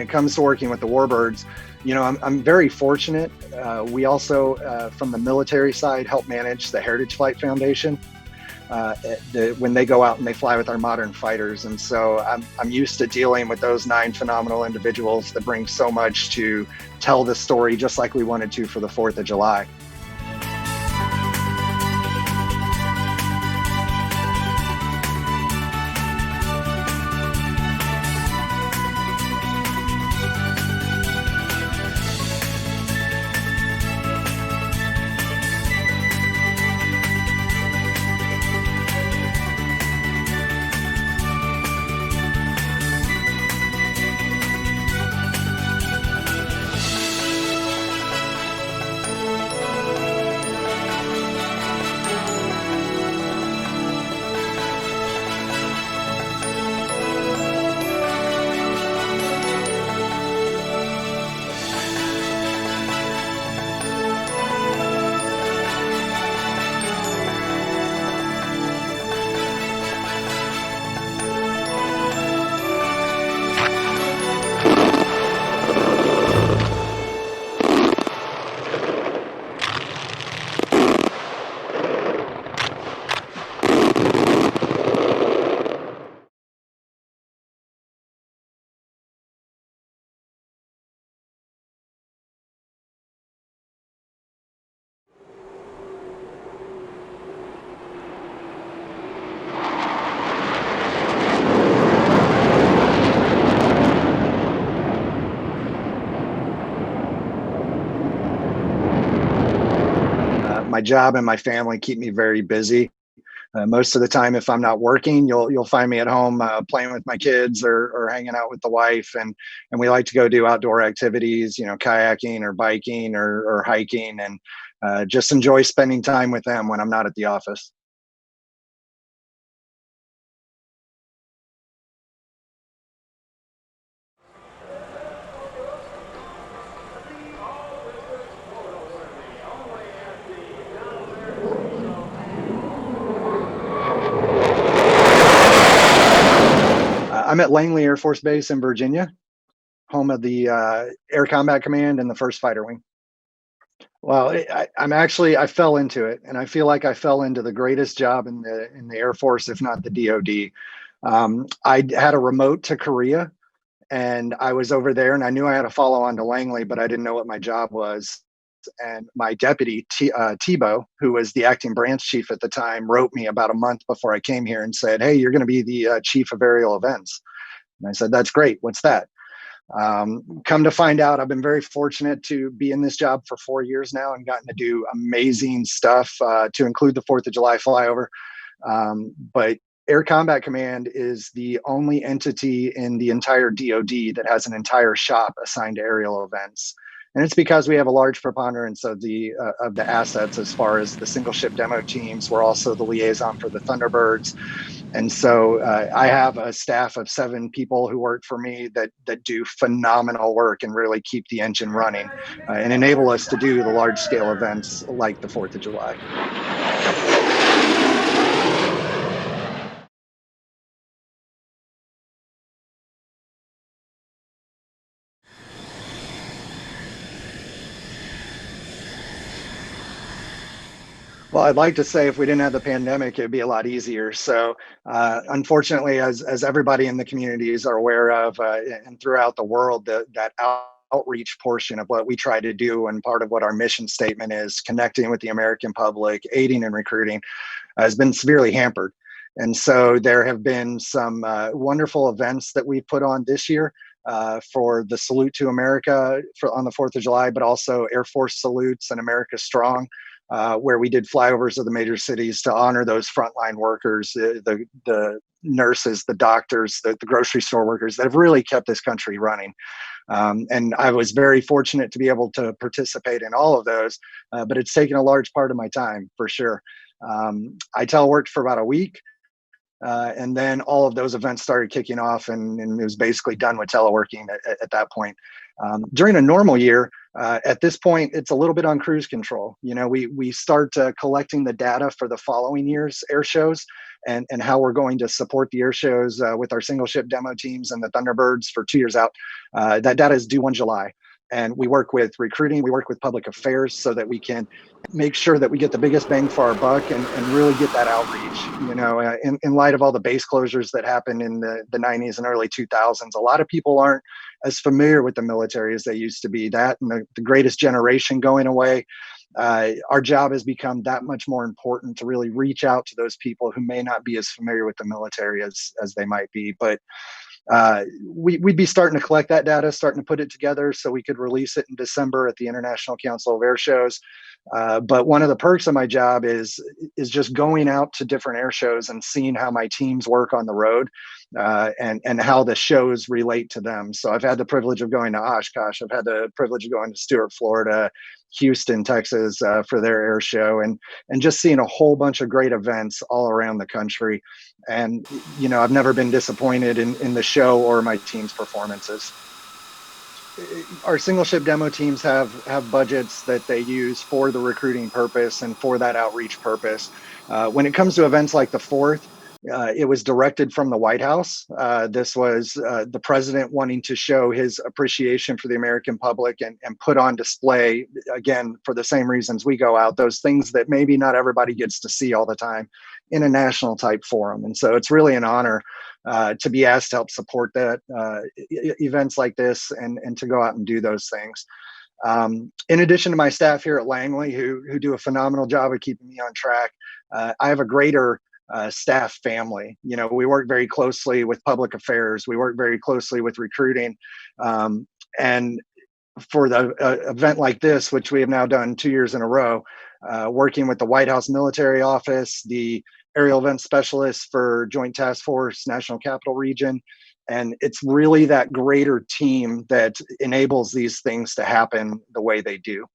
it comes to working with the warbirds, you know, I'm very fortunate. We also, from the military side, help manage the Heritage Flight Foundation when they go out and they fly with our modern fighters. And so I'm used to dealing with those 9 phenomenal individuals that bring so much to tell the story, just like we wanted to for the 4th of July. My job and my family keep me very busy. Most of the time, if I'm not working, you'll find me at home playing with my kids or hanging out with the wife, and we like to go do outdoor activities, you know, kayaking or biking or hiking, and just enjoy spending time with them when I'm not at the office. I'm at Langley Air Force Base in Virginia, home of the Air Combat Command and the First Fighter Wing. Well, I fell into it, and I feel like I fell into the greatest job in the Air Force, if not the DoD. I had a remote to Korea, and I was over there, and I knew I had to follow on to Langley, but I didn't know what my job was. And my deputy, Tebow, who was the acting branch chief at the time, wrote me about a month before I came here and said, "Hey, you're going to be the chief of aerial events." And I said, "That's great. What's that?" Come to find out, I've been very fortunate to be in this job for 4 years now and gotten to do amazing stuff, to include the 4th of July flyover. But Air Combat Command is the only entity in the entire DoD that has an entire shop assigned to aerial events. And it's because we have a large preponderance of the assets as far as the single ship demo teams. We're also the liaison for the Thunderbirds. And so I have a staff of 7 people who work for me that do phenomenal work and really keep the engine running and enable us to do the large scale events like the 4th of July. Well, I'd like to say if we didn't have the pandemic, it'd be a lot easier. So, unfortunately, as everybody in the communities are aware of, and throughout the world, that outreach portion of what we try to do, and part of what our mission statement is, connecting with the American public, aiding and recruiting, has been severely hampered. And so there have been some wonderful events that we've put on this year for the Salute to America on the 4th of July, but also Air Force salutes and America Strong, where we did flyovers of the major cities to honor those frontline workers, the nurses, the doctors, the grocery store workers that have really kept this country running. And I was very fortunate to be able to participate in all of those, but it's taken a large part of my time for sure. I teleworked for about a week. And then all of those events started kicking off, and it was basically done with teleworking at that point. During a normal year, At this point, it's a little bit on cruise control. We start collecting the data for the following year's air shows, and how we're going to support the air shows with our single ship demo teams and the Thunderbirds for 2 years out. That data is due 1 July. And we work with recruiting, we work with public affairs so that we can make sure that we get the biggest bang for our buck and really get that outreach. In light of all the base closures that happened in the 90s and early 2000s, a lot of people aren't as familiar with the military as they used to be. That and the greatest generation going away. Our job has become that much more important to really reach out to those people who may not be as familiar with the military as they might be. But we'd be starting to collect that data, starting to put it together so we could release it in December at the International Council of Air Shows. But one of the perks of my job is just going out to different air shows and seeing how my teams work on the road, and how the shows relate to them. So I've had the privilege of going to Oshkosh. I've had the privilege of going to Stuart, Florida, Houston, Texas, for their air show, and just seeing a whole bunch of great events all around the country. And I've never been disappointed in the show or my team's performances. Our single ship demo teams have budgets that they use for the recruiting purpose and for that outreach purpose. When it comes to events like the 4th, it was directed from the White House. This was the president wanting to show his appreciation for the American public and put on display, again, for the same reasons we go out, those things that maybe not everybody gets to see all the time in a national type forum. And so it's really an honor to be asked to help support that events like this and to go out and do those things. In addition to my staff here at Langley, who do a phenomenal job of keeping me on track, I have a greater staff family. We work very closely with public affairs. We work very closely with recruiting. And for the event like this, which we have now done 2 years in a row, working with the White House Military Office, the aerial event specialist for Joint Task Force, National Capital Region. And it's really that greater team that enables these things to happen the way they do.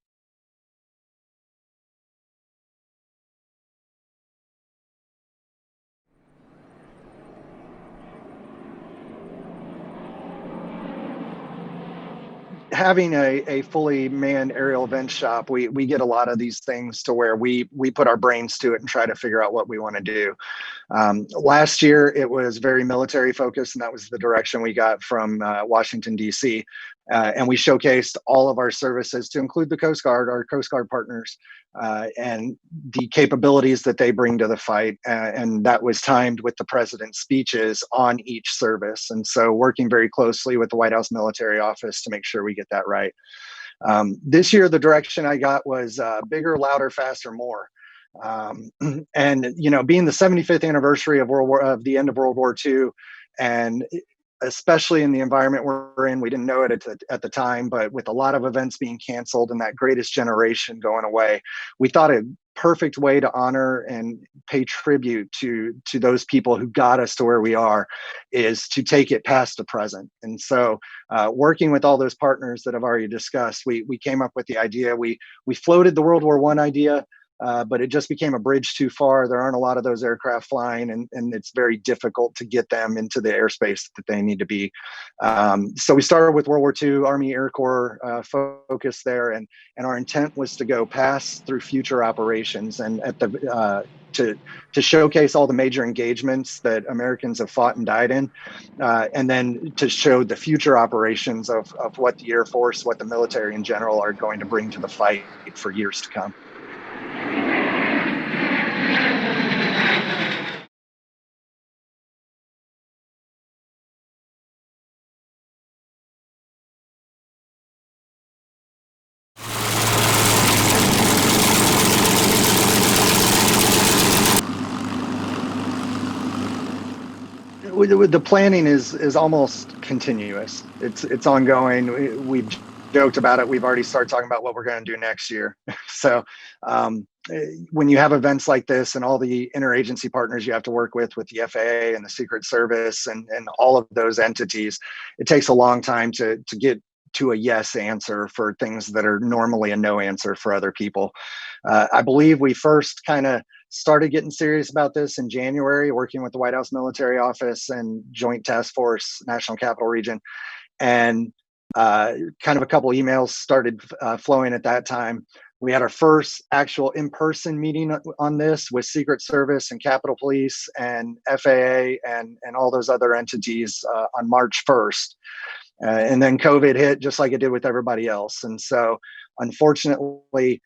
Having a fully manned aerial event shop, we get a lot of these things to where we put our brains to it and try to figure out what we want to do. Last year, it was very military focused, and that was the direction we got from Washington, D.C. And we showcased all of our services to include the Coast Guard, our Coast Guard partners, and the capabilities that they bring to the fight. And that was timed with the president's speeches on each service. And so working very closely with the White House Military Office to make sure we get that right. This year, the direction I got was bigger, louder, faster, more. And being the 75th anniversary of the end of World War II, and especially in the environment we're in, we didn't know it at the time, but with a lot of events being canceled and that greatest generation going away, we thought a perfect way to honor and pay tribute to those people who got us to where we are is to take it past the present. And so working with all those partners that I've already discussed, we came up with the idea. We floated the World War I idea, but it just became a bridge too far. There aren't a lot of those aircraft flying, and it's very difficult to get them into the airspace that they need to be. So we started with World War II, Army Air Corps focus there, and our intent was to go past through future operations and at the to showcase all the major engagements that Americans have fought and died in, and then to show the future operations of what the Air Force, what the military in general are going to bring to the fight for years to come. The planning is almost continuous. It's ongoing. We've joked about it. We've already started talking about what we're going to do next year. So when you have events like this and all the interagency partners you have to work with the FAA and the Secret Service and all of those entities, it takes a long time to get to a yes answer for things that are normally a no answer for other people. I believe we first kind of started getting serious about this in January, working with the White House Military Office and Joint Task Force, National Capital Region. And kind of a couple emails started flowing at that time. We had our first actual in-person meeting on this with Secret Service and Capitol Police and FAA and all those other entities on March 1st. And then COVID hit just like it did with everybody else. And so, unfortunately,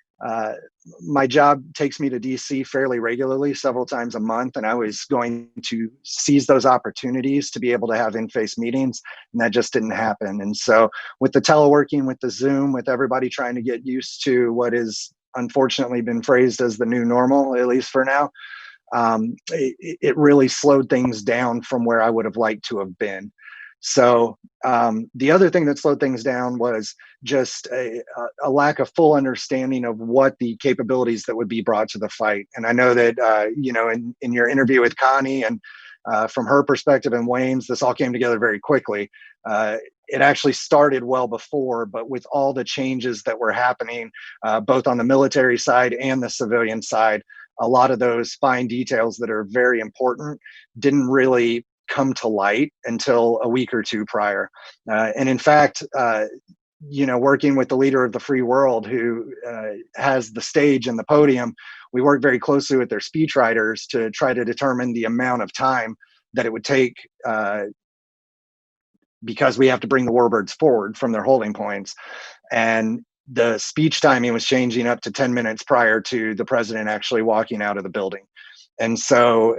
my job takes me to DC fairly regularly, several times a month, and I was going to seize those opportunities to be able to have in-face meetings, and that just didn't happen. And so, with the teleworking, with the Zoom, with everybody trying to get used to what is unfortunately been phrased as the new normal, at least for now, it really slowed things down from where I would have liked to have been. So the other thing that slowed things down was just a lack of full understanding of what the capabilities that would be brought to the fight. And I know that, in your interview with Connie and from her perspective and Wayne's, this all came together very quickly. It actually started well before, but with all the changes that were happening, both on the military side and the civilian side, a lot of those fine details that are very important didn't really come to light until a week or two prior. And in fact, working with the leader of the free world who has the stage and the podium, we work very closely with their speechwriters to try to determine the amount of time that it would take because we have to bring the warbirds forward from their holding points. And the speech timing was changing up to 10 minutes prior to the president actually walking out of the building. And so,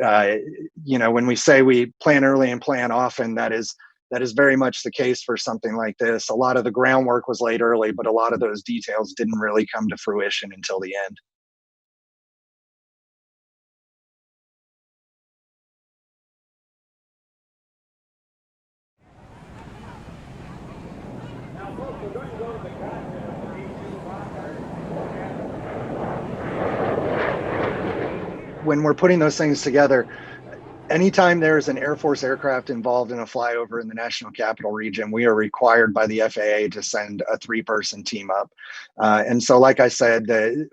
when we say we plan early and plan often, that is very much the case for something like this. A lot of the groundwork was laid early, but a lot of those details didn't really come to fruition until the end. When we're putting those things together, anytime there's an Air Force aircraft involved in a flyover in the National Capital Region, we are required by the FAA to send a 3-person team up. And so, like I said,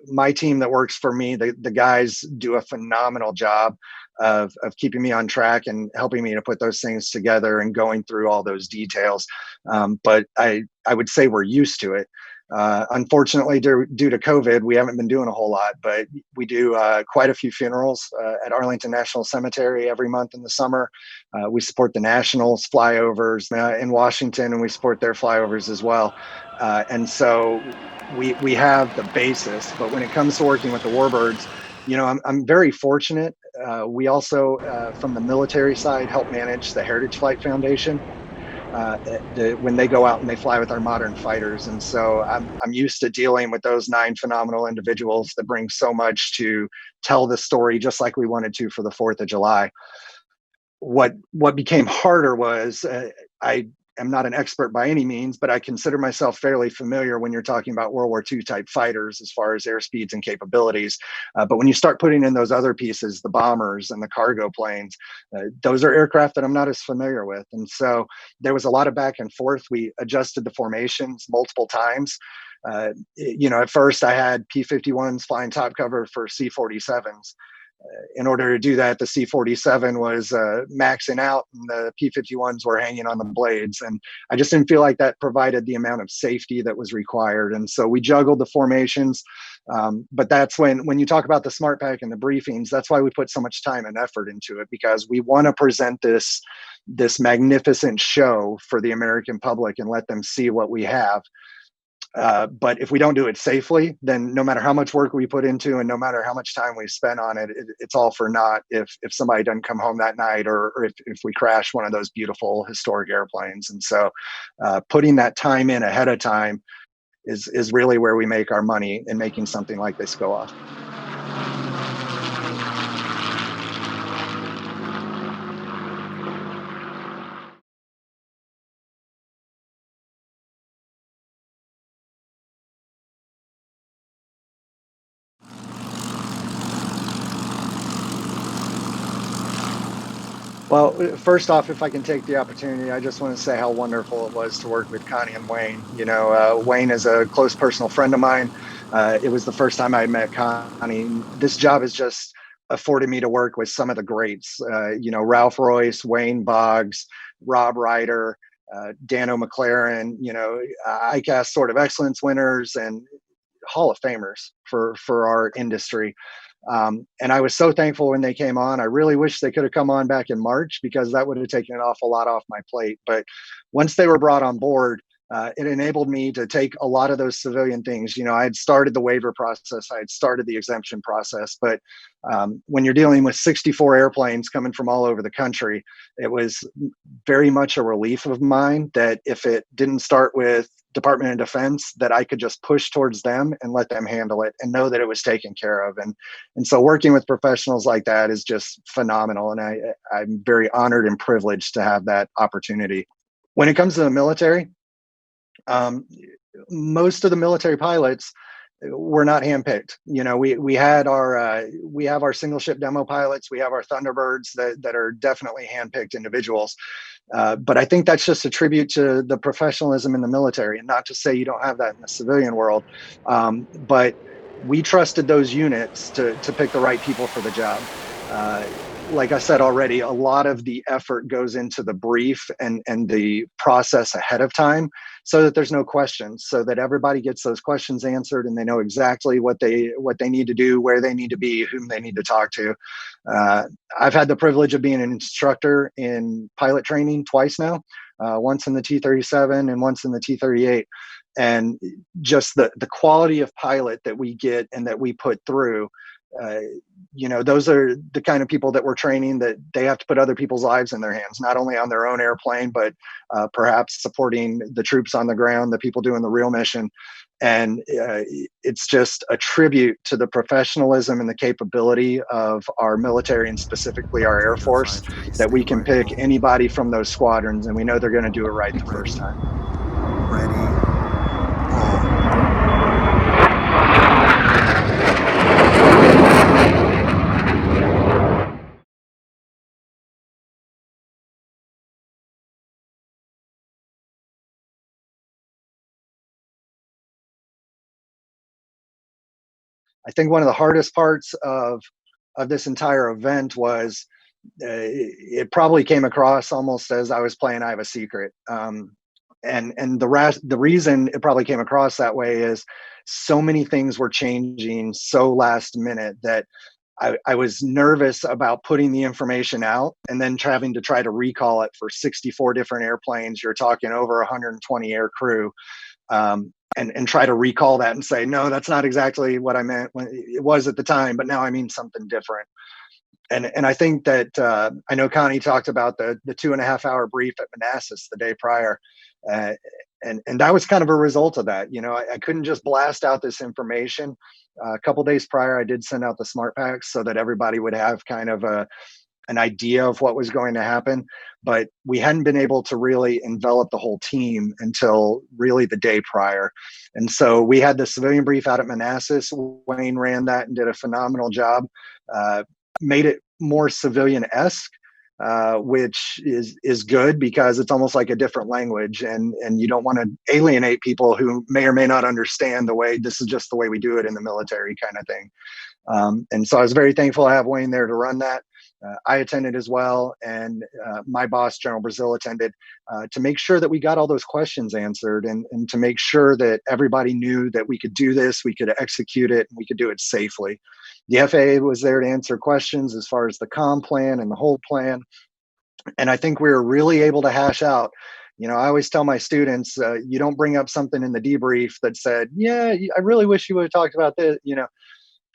my team that works for me, the guys do a phenomenal job of keeping me on track and helping me to put those things together and going through all those details. But I would say we're used to it. Unfortunately, due to COVID, we haven't been doing a whole lot, but we do quite a few funerals at Arlington National Cemetery every month in the summer. We support the Nationals flyovers in Washington, and we support their flyovers as well. And so we have the basis, but when it comes to working with the warbirds, I'm very fortunate. We also, from the military side, help manage the Heritage Flight Foundation. When they go out and they fly with our modern fighters. And so I'm used to dealing with those 9 phenomenal individuals that bring so much to tell the story, just like we wanted to for the 4th of July. What became harder was I am not an expert by any means, but I consider myself fairly familiar when you're talking about World War II type fighters as far as airspeeds and capabilities. But when you start putting in those other pieces, the bombers and the cargo planes, those are aircraft that I'm not as familiar with. And so there was a lot of back and forth. We adjusted the formations multiple times. At first I had P-51s flying top cover for C-47s. In order to do that, the C-47 was maxing out and the P-51s were hanging on the blades. And I just didn't feel like that provided the amount of safety that was required. And so we juggled the formations. But that's when you talk about the smart pack and the briefings, that's why we put so much time and effort into it, because we want to present this magnificent show for the American public and let them see what we have. But if we don't do it safely, then no matter how much work we put into and no matter how much time we spend on it, it's all for naught if somebody doesn't come home that night or if we crash one of those beautiful historic airplanes. And so putting that time in ahead of time is really where we make our money in making something like this go off. Well, first off, if I can take the opportunity, I just want to say how wonderful it was to work with Connie and Wayne. Wayne is a close personal friend of mine. It was the first time I met Connie. This job has just afforded me to work with some of the greats. Ralph Royce, Wayne Boggs, Rob Ryder, Dano McLaren, ICAS Sword of Excellence winners and Hall of Famers for our industry. And I was so thankful when they came on. I really wish they could have come on back in March, because that would have taken an awful lot off my plate. But once they were brought on board, it enabled me to take a lot of those civilian things. I had started the waiver process, I had started the exemption process, but when you're dealing with 64 airplanes coming from all over the country, it was very much a relief of mine that if it didn't start with Department of Defense, that I could just push towards them and let them handle it and know that it was taken care of. And so working with professionals like that is just phenomenal. And I'm very honored and privileged to have that opportunity. When it comes to the military, most of the military pilots were not handpicked. We have our single ship demo pilots, we have our Thunderbirds that are definitely handpicked individuals. But I think that's just a tribute to the professionalism in the military, and not to say you don't have that in the civilian world. But we trusted those units to pick the right people for the job. Like I said already, a lot of the effort goes into the brief and the process ahead of time, so that there's no questions, so that everybody gets those questions answered and they know exactly what they need to do, where they need to be, whom they need to talk to. I've had the privilege of being an instructor in pilot training twice now, once in the T-37 and once in the T-38. And just the quality of pilot that we get and that we put through, those are the kind of people that we're training, that they have to put other people's lives in their hands, not only on their own airplane, but perhaps supporting the troops on the ground, the people doing the real mission. And it's just a tribute to the professionalism and the capability of our military, and specifically our Air Force, that we can pick anybody from those squadrons and we know they're going to do it right the first time. Ready. I think one of the hardest parts of this entire event was it probably came across almost as I was playing I Have a Secret. And the reason it probably came across that way is so many things were changing so last minute that I was nervous about putting the information out and then having to try to recall it for 64 different airplanes. You're talking over 120 air crew. And try to recall that and say, no, that's not exactly what I meant when it was at the time, but now I mean something different. And I think that I know Connie talked about the 2.5 hour brief at Manassas the day prior. And that was kind of a result of that. I couldn't just blast out this information. A couple days prior, I did send out the smart packs so that everybody would have kind of an idea of what was going to happen, but we hadn't been able to really envelop the whole team until really the day prior. And so we had the civilian brief out at Manassas. Wayne ran that and did a phenomenal job, made it more civilian-esque, which is good, because it's almost like a different language, and you don't want to alienate people who may or may not understand the way, this is just the way we do it in the military kind of thing. And so I was very thankful to have Wayne there to run that. I attended as well, and my boss, General Brazil, attended to make sure that we got all those questions answered, and to make sure that everybody knew that we could do this, we could execute it, and we could do it safely. The FAA was there to answer questions as far as the comm plan and the whole plan. And I think we were really able to hash out. I always tell my students, you don't bring up something in the debrief that said, yeah, I really wish you would have talked about this,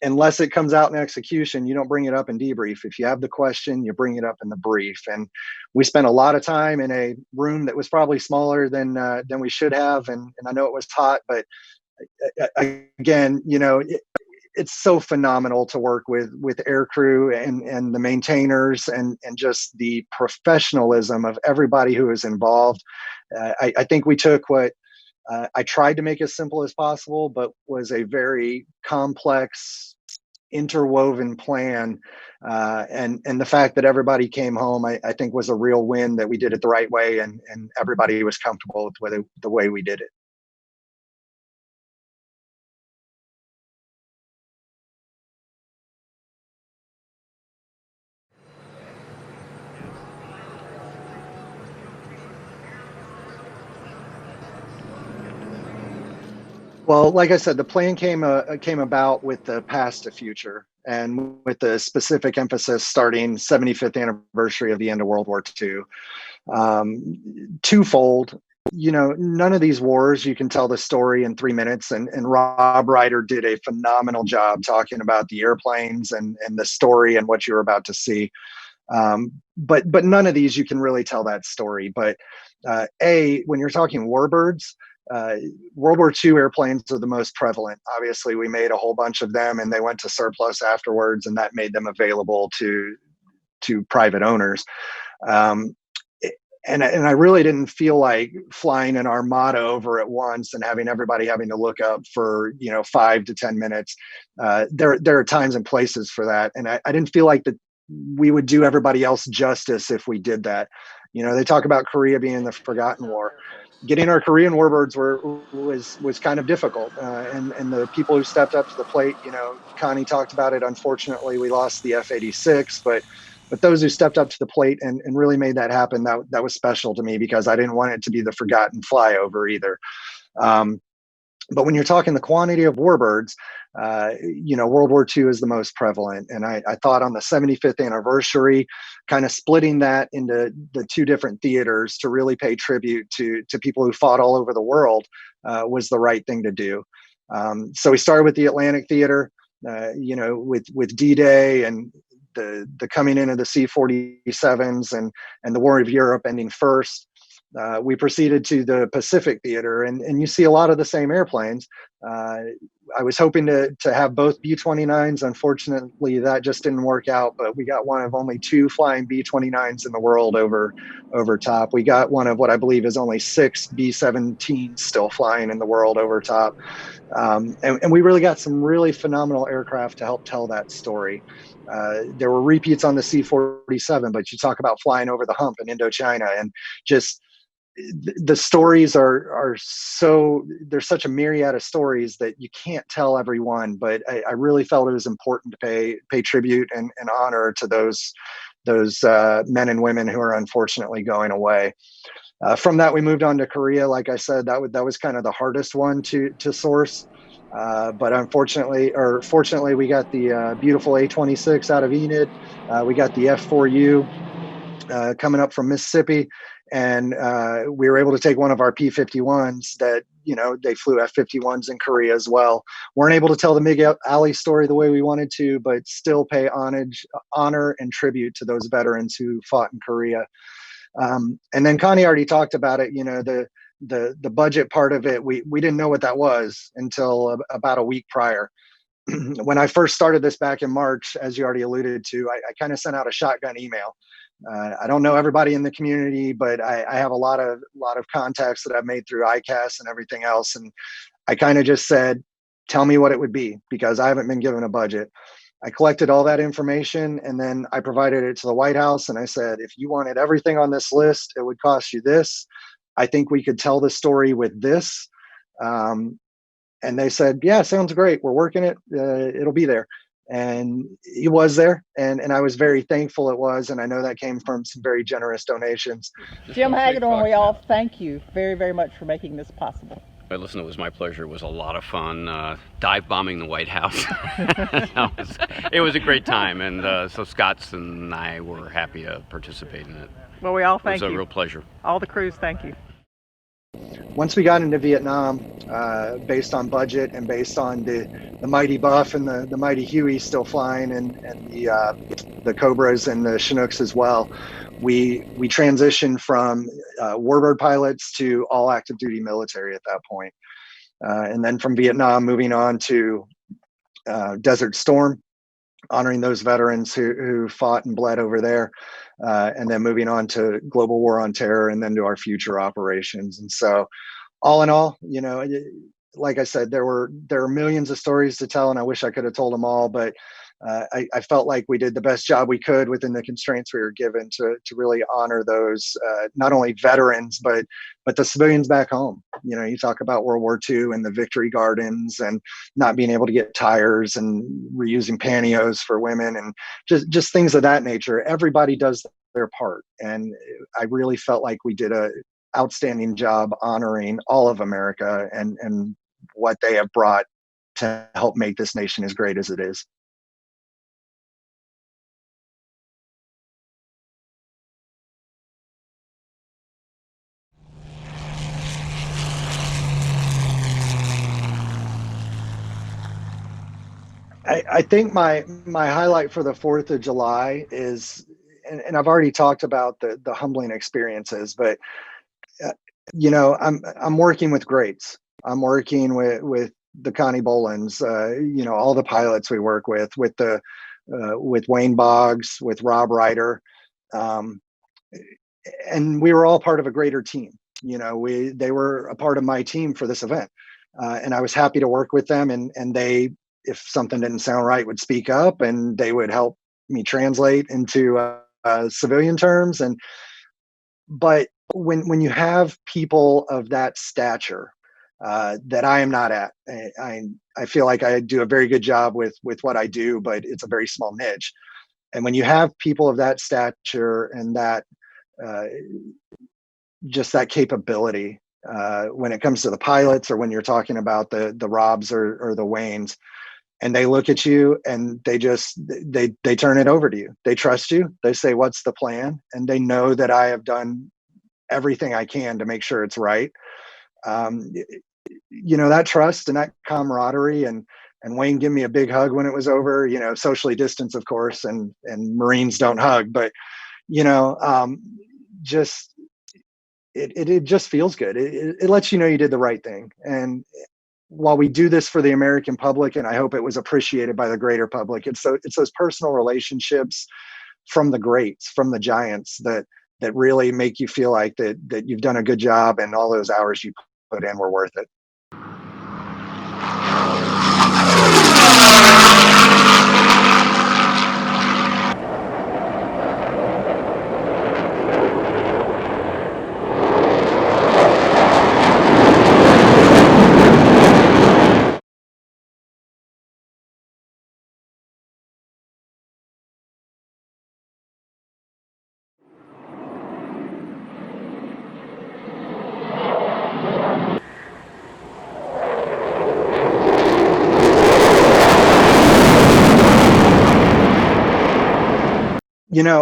unless it comes out in execution. You don't bring it up in debrief. If you have the question, you bring it up in the brief. And we spent a lot of time in a room that was probably smaller than we should have. And I know it was hot, but again, it's so phenomenal to work with air crew and the maintainers and just the professionalism of everybody who is involved. I think we took what I tried to make as simple as possible, but was a very complex, interwoven plan. And the fact that everybody came home, I think, was a real win, that we did it the right way, and everybody was comfortable with the way we did it. Well, like I said, the plan came about with the past to future, and with the specific emphasis starting 75th anniversary of the end of World War II. Twofold. None of these wars you can tell the story in 3 minutes, and Rob Ryder did a phenomenal job talking about the airplanes and the story and what you were about to see. But none of these you can really tell that story. But when you're talking warbirds, uh, World War II airplanes are the most prevalent. Obviously, we made a whole bunch of them, and they went to surplus afterwards, and that made them available to private owners. Um, and I really didn't feel like flying an armada over at once and having everybody having to look up for 5 to 10 minutes. There are times and places for that, and I didn't feel like that we would do everybody else justice if we did that. They talk about Korea being the forgotten war. Getting our Korean warbirds was kind of difficult, and the people who stepped up to the plate. Connie talked about it. Unfortunately, we lost the F-86, but those who stepped up to the plate and really made that happen, that was special to me, because I didn't want it to be the forgotten flyover either. Um, but when you're talking the quantity of warbirds, World War II is the most prevalent. And I thought on the 75th anniversary, kind of splitting that into the two different theaters to really pay tribute to people who fought all over the world was the right thing to do. So we started with the Atlantic Theater, with D-Day and the coming in of the C-47s and the War of Europe ending first. We proceeded to the Pacific Theater, and you see a lot of the same airplanes. I was hoping to have both B-29s. Unfortunately, that just didn't work out, but we got one of only two flying B-29s in the world over top. We got one of what I believe is only 6 B-17s still flying in the world over top. And we really got some really phenomenal aircraft to help tell that story. There were repeats on the C-47, but you talk about flying over the hump in Indochina, and just the stories are so, there's such a myriad of stories that you can't tell every one. But I really felt it was important to pay tribute and honor to those men and women who are unfortunately going away. From that, we moved on to Korea. Like I said, that was kind of the hardest one to source. But unfortunately, or fortunately, we got the beautiful A-26 out of Enid. We got the F-4U coming up from Mississippi, and we were able to take one of our P-51s that, they flew F-51s in Korea as well. Weren't able to tell the McAlear story the way we wanted to, but still pay homage, honor, and tribute to those veterans who fought in Korea. And then Connie already talked about it. The budget part of it, we didn't know what that was until about a week prior. When I first started this back in March, as you already alluded to, I kind of sent out a shotgun email. I don't know everybody in the community, but I have a lot of contacts that I've made through ICAS and everything else, and I kind of just said, "Tell me what it would be," because I haven't been given a budget. I collected all that information, and then I provided it to the White House, and I said, "If you wanted everything on this list, it would cost you this. I think we could tell the story with this." Um, and they said, "Yeah, sounds great. We're working it. It'll be there." And it was there, and I was very thankful it was, and I know that came from some very generous donations. Jim Hagedorn, we all thank you very, very much for making this possible. Listen, it was my pleasure. It was a lot of fun dive bombing the White House. It was a great time, and so Scott and I were happy to participate in it. Well, we all thank you. It was a real pleasure. All the crews, thank you. Once we got into Vietnam, based on budget and based on the mighty Buff and the mighty Huey still flying, and the Cobras and the Chinooks as well, we transitioned from warbird pilots to all active duty military at that point. And then from Vietnam, moving on to Desert Storm, honoring those veterans who fought and bled over there, and then moving on to Global War on Terror, and then to our future operations. And so, all in all, like I said, there are millions of stories to tell, and I wish I could have told them all, but I felt like we did the best job we could within the constraints we were given to really honor those not only veterans but the civilians back home. You talk about World War II and the Victory Gardens and not being able to get tires and reusing pantyhose for women and just things of that nature. Everybody does their part, and I really felt like we did a outstanding job honoring all of America and what they have brought to help make this nation as great as it is. I think my highlight for the 4th of July is, and I've already talked about the humbling experiences, but I'm working with greats. I'm working with the Connie Bolins, all the pilots we work with Wayne Boggs, with Rob Ryder, and we were all part of a greater team. They were a part of my team for this event, and I was happy to work with them. And they, if something didn't sound right, would speak up, and they would help me translate into civilian terms. But when you have people of that stature, that I am not at, I feel like I do a very good job with what I do, but it's a very small niche. And when you have people of that stature and that just that capability, when it comes to the pilots, or when you're talking about the Robs or the Waynes, and they look at you and they turn it over to you. They trust you. They say, "What's the plan?" And they know that I have done everything I can to make sure it's right. That trust and that camaraderie, and Wayne give me a big hug when it was over, socially distanced, of course, and Marines don't hug, but just it just feels good. It lets you know you did the right thing. And while we do this for the American public, and I hope it was appreciated by the greater public, it's those personal relationships from the greats, from the giants, that really make you feel like that you've done a good job, and all those hours you put in were worth it.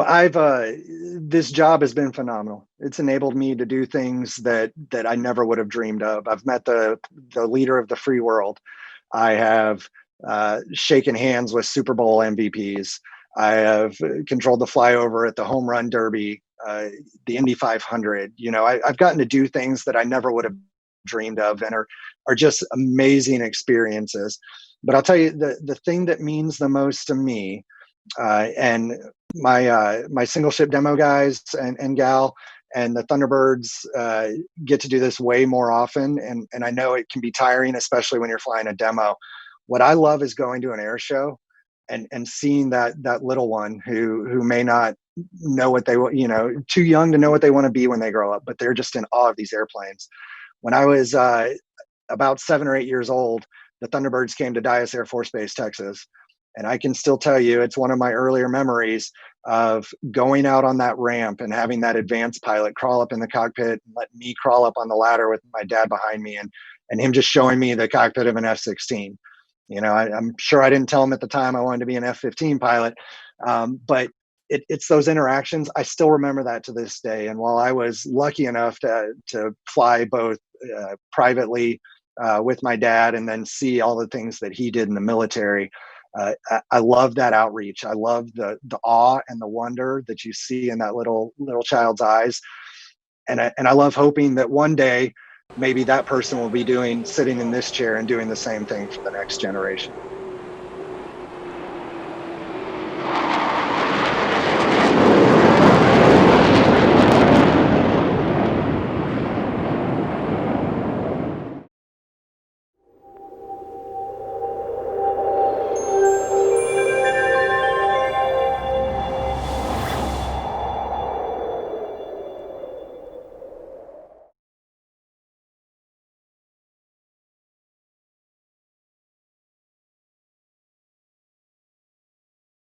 I've this job has been phenomenal. It's enabled me to do things that I never would have dreamed of. I've met the leader of the free world. I have shaken hands with Super Bowl MVPs. I have controlled the flyover at the Home Run Derby, the Indy 500. I've gotten to do things that I never would have dreamed of, and are just amazing experiences. But I'll tell you, the thing that means the most to me, and my single ship demo guys and gal and the Thunderbirds get to do this way more often, and I know it can be tiring, especially when you're flying a demo. What I love is going to an air show and seeing that little one who may not know what they too young to know what they want to be when they grow up, but they're just in awe of these airplanes. When I was about 7 or 8 years old, the Thunderbirds came to Dyess Air Force Base, Texas. And I can still tell you, it's one of my earlier memories of going out on that ramp and having that advanced pilot crawl up in the cockpit and let me crawl up on the ladder with my dad behind me, and him just showing me the cockpit of an F-16. I'm sure I didn't tell him at the time I wanted to be an F-15 pilot, but it's those interactions. I still remember that to this day. And while I was lucky enough to fly both privately with my dad, and then see all the things that he did in the military, I love that outreach. I love the awe and the wonder that you see in that little child's eyes, and I love hoping that one day maybe that person will be sitting in this chair and doing the same thing for the next generation.